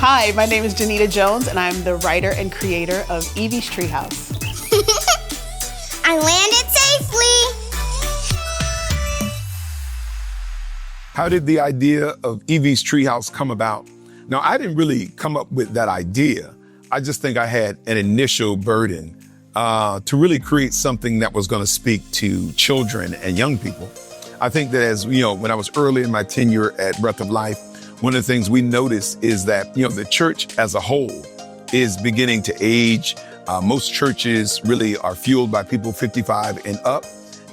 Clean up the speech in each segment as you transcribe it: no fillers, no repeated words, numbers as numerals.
Hi, my name is Danita Jones, and I'm the writer and creator of Evie's Treehouse. I landed safely. How did the idea of Evie's Treehouse come about? Now, I didn't really come up with that idea. I just think I had an initial burden to really create something that was going to speak to children and young people. I think that as, when I was early in my tenure at Breath of Life, one of the things we noticed is that, the church as a whole is beginning to age. Most churches really are fueled by people 55 and up.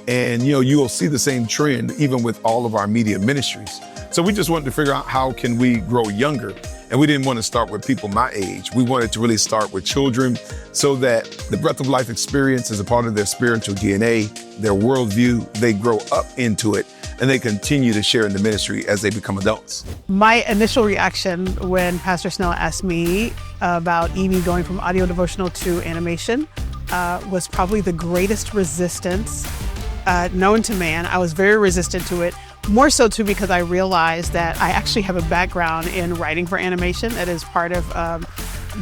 And, you will see the same trend even with all of our media ministries. So we just wanted to figure out how can we grow younger. And we didn't want to start with people my age. We wanted to really start with children so that the Breath of Life experience is a part of their spiritual DNA, their worldview. They grow up into it and they continue to share in the ministry as they become adults. My initial reaction when Pastor Snell asked me about Evie going from audio devotional to animation was probably the greatest resistance known to man. I was very resistant to it. More so too because I realized that I actually have a background in writing for animation. That is part of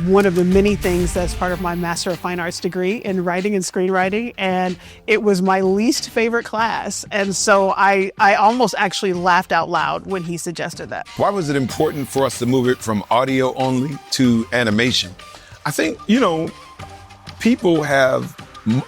one of the many things that's part of my Master of Fine Arts degree in writing and screenwriting. And it was my least favorite class. And so I almost actually laughed out loud when he suggested that. Why was it important for us to move it from audio only to animation? I think, people have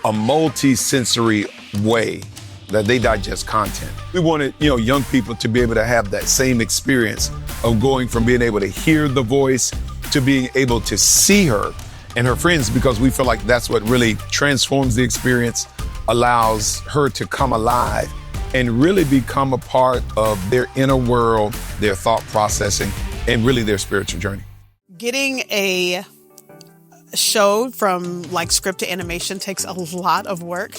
a multi-sensory way that they digest content. We wanted, young people to be able to have that same experience of going from being able to hear the voice to being able to see her and her friends, because we feel like that's what really transforms the experience, allows her to come alive and really become a part of their inner world, their thought processing, and really their spiritual journey. Getting a show from script to animation takes a lot of work.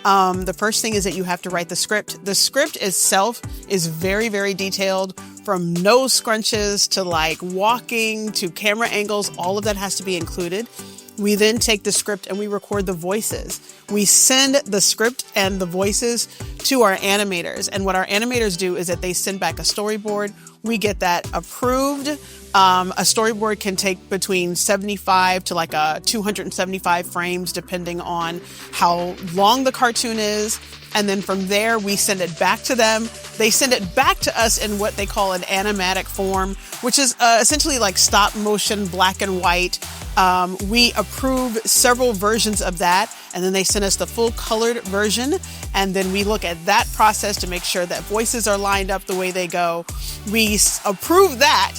The first thing is that you have to write the script. The script itself is very, very detailed, from nose scrunches to walking to camera angles. All of that has to be included. We then take the script and we record the voices. We send the script and the voices to our animators. And what our animators do is that they send back a storyboard. We get that approved. A storyboard can take between 75 to 275 frames, depending on how long the cartoon is. And then from there, we send it back to them. They send it back to us in what they call an animatic form, which is essentially like stop motion, black and white. We approve several versions of that, and then they send us the full colored version. And then we look at that process to make sure that voices are lined up the way they go. We approve that.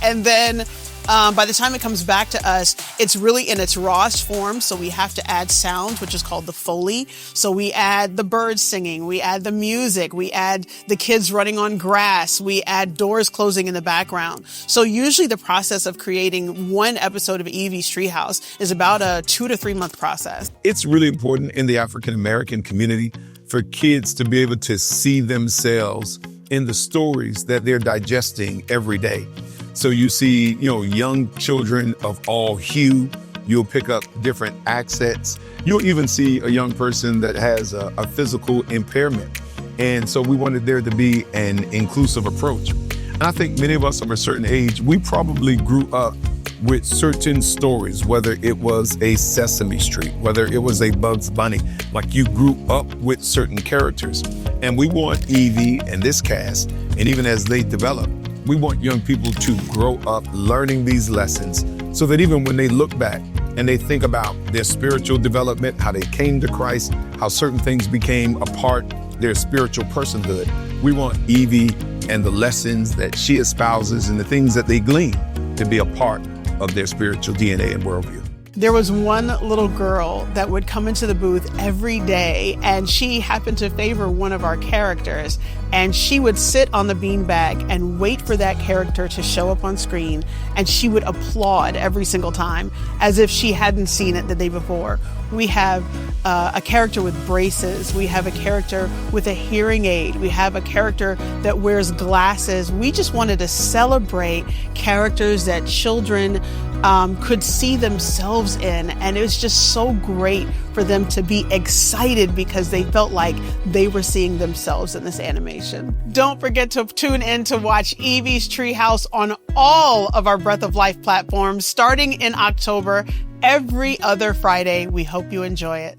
And then by the time it comes back to us, it's really in its rawest form. So we have to add sound, which is called the Foley. So we add the birds singing, we add the music, we add the kids running on grass, we add doors closing in the background. So usually the process of creating one episode of Evie's Treehouse is about a 2 to 3 month process. It's really important in the African American community for kids to be able to see themselves in the stories that they're digesting every day. So you see, young children of all hue. You'll pick up different accents. You'll even see a young person that has a physical impairment. And so we wanted there to be an inclusive approach. And I think many of us of a certain age, we probably grew up with certain stories, whether it was a Sesame Street, whether it was a Bugs Bunny, like you grew up with certain characters. And we want Evie and this cast, and even as they develop, we want young people to grow up learning these lessons so that even when they look back and they think about their spiritual development, how they came to Christ, how certain things became a part of their spiritual personhood, we want Evie and the lessons that she espouses and the things that they glean to be a part of their spiritual DNA and worldview. There was one little girl that would come into the booth every day, and she happened to favor one of our characters, and she would sit on the beanbag and wait for that character to show up on screen, and she would applaud every single time as if she hadn't seen it the day before. We have a character with braces. We have a character with a hearing aid. We have a character that wears glasses. We just wanted to celebrate characters that children could see themselves in. And it was just so great for for them to be excited because they felt like they were seeing themselves in this animation. Don't forget to tune in to watch Evie's Treehouse on all of our Breath of Life platforms starting in October, every other Friday. We hope you enjoy it.